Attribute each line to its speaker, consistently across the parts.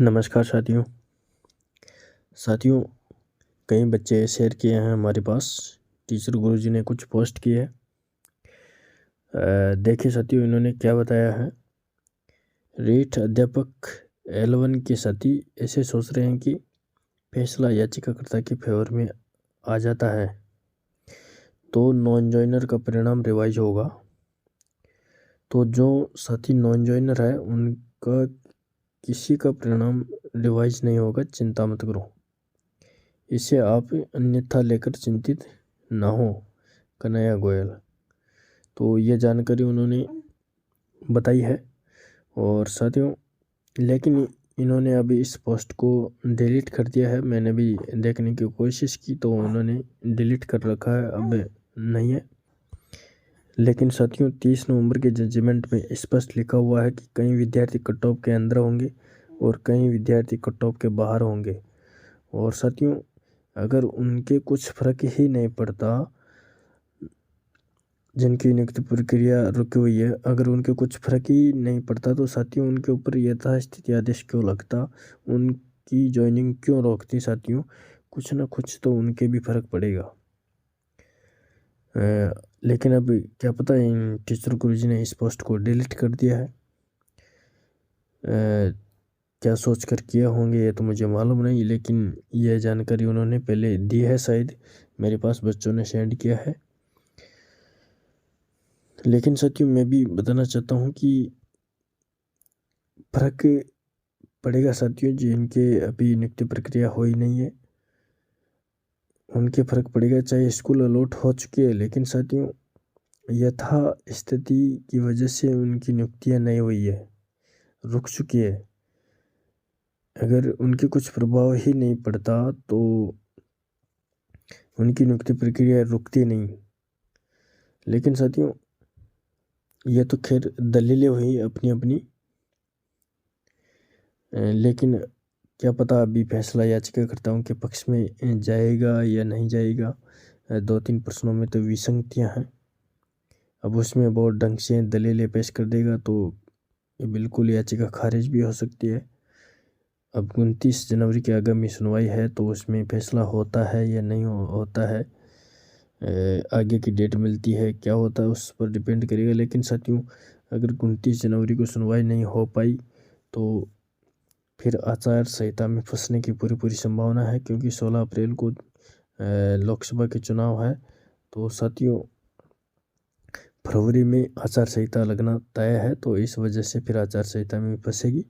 Speaker 1: नमस्कार साथियों। कई बच्चे शेयर किए हैं हमारे पास। टीचर गुरुजी ने कुछ पोस्ट किए है। देखिए साथियों, इन्होंने क्या बताया है। रीठ अध्यापक L1 के साथी ऐसे सोच रहे हैं कि फैसला याचिकाकर्ता के फेवर में आ जाता है तो नॉन जॉइनर का परिणाम रिवाइज होगा। तो जो साथी नॉन जॉइनर है उनका किसी का परिणाम रिवाइज नहीं होगा, चिंता मत करो। इसे आप अन्यथा लेकर चिंतित ना हो। कन्हैया गोयल। तो ये जानकारी उन्होंने बताई है। और साथियों, लेकिन इन्होंने अभी इस पोस्ट को डिलीट कर दिया है। मैंने भी देखने की कोशिश की तो उन्होंने डिलीट कर रखा है, अब नहीं है। लेकिन साथियों, 30 नवंबर के जजमेंट में स्पष्ट लिखा हुआ है कि कई विद्यार्थी कट ऑफ के अंदर होंगे और कई विद्यार्थी कट ऑफ के बाहर होंगे। और साथियों, अगर उनके कुछ फर्क ही नहीं पड़ता, जिनकी नियुक्ति प्रक्रिया रुकी हुई है, अगर उनके कुछ फर्क ही नहीं पड़ता तो साथियों उनके ऊपर यथास्थिति आदेश क्यों लगता, उनकी ज्वाइनिंग क्यों रोकती। साथियों, कुछ ना कुछ तो उनके भी फर्क पड़ेगा। लेकिन अब क्या पता इन टीचर गुरुजी ने इस पोस्ट को डिलीट कर दिया है। क्या सोच कर किया होंगे ये तो मुझे मालूम नहीं, लेकिन यह जानकारी उन्होंने पहले दी है। शायद मेरे पास बच्चों ने सेंड किया है। लेकिन साथियों, मैं भी बताना चाहता हूँ कि फर्क पड़ेगा साथियों। जिनके अभी नियुक्ति प्रक्रिया हो ही नहीं है उनके फर्क पड़ेगा, चाहे स्कूल अलॉट हो चुके हैं। लेकिन साथियों, यथा स्थिति की वजह से उनकी नियुक्तियाँ नहीं हुई है, रुक चुकी है। अगर उनके कुछ प्रभाव ही नहीं पड़ता तो उनकी नियुक्ति प्रक्रिया रुकती नहीं। लेकिन साथियों, ये तो खैर दलीलें हुई अपनी अपनी। लेकिन क्या पता अभी फैसला याचिकाकर्ताओं के पक्ष में जाएगा या नहीं जाएगा। 2-3 प्रश्नों में तो विसंगतियां हैं। अब उसमें बहुत ढंग से दलीलें पेश कर देगा तो ये बिल्कुल याचिका खारिज भी हो सकती है। अब 29 जनवरी की आगामी सुनवाई है तो उसमें फैसला होता है या नहीं होता है, आगे की डेट मिलती है, क्या होता है उस पर डिपेंड करेगा। लेकिन साथियों, अगर 29 जनवरी को सुनवाई नहीं हो पाई तो फिर आचार संहिता में फंसने की पूरी संभावना है, क्योंकि 16 अप्रैल को लोकसभा के चुनाव है। तो साथियों, फरवरी में आचार संहिता लगना तय है, तो इस वजह से फिर आचार संहिता में फंसेगी।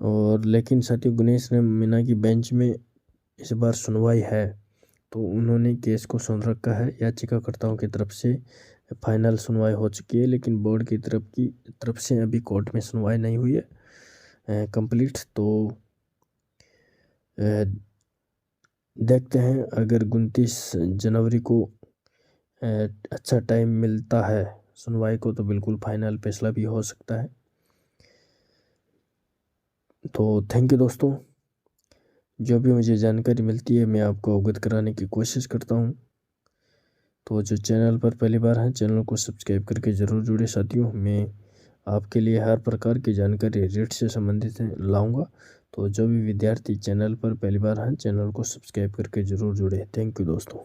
Speaker 1: और लेकिन साथियों, गणेश ने मीना की बेंच में इस बार सुनवाई है तो उन्होंने केस को सुन रखा है। याचिकाकर्ताओं की तरफ से फाइनल सुनवाई हो चुकी है, लेकिन बोर्ड की तरफ से अभी कोर्ट में सुनवाई नहीं हुई है कंप्लीट। तो देखते हैं, अगर 29 जनवरी को अच्छा टाइम मिलता है सुनवाई को तो बिल्कुल फाइनल फैसला भी हो सकता है। तो थैंक यू दोस्तों। जो भी मुझे जानकारी मिलती है मैं आपको अवगत कराने की कोशिश करता हूँ। तो जो चैनल पर पहली बार हैं, चैनल को सब्सक्राइब करके ज़रूर जुड़े साथियों। मैं आपके लिए हर प्रकार की जानकारी रीट से संबंधित लाऊंगा। तो जो भी विद्यार्थी चैनल पर पहली बार हैं, चैनल को सब्सक्राइब करके ज़रूर जुड़े। थैंक यू दोस्तों।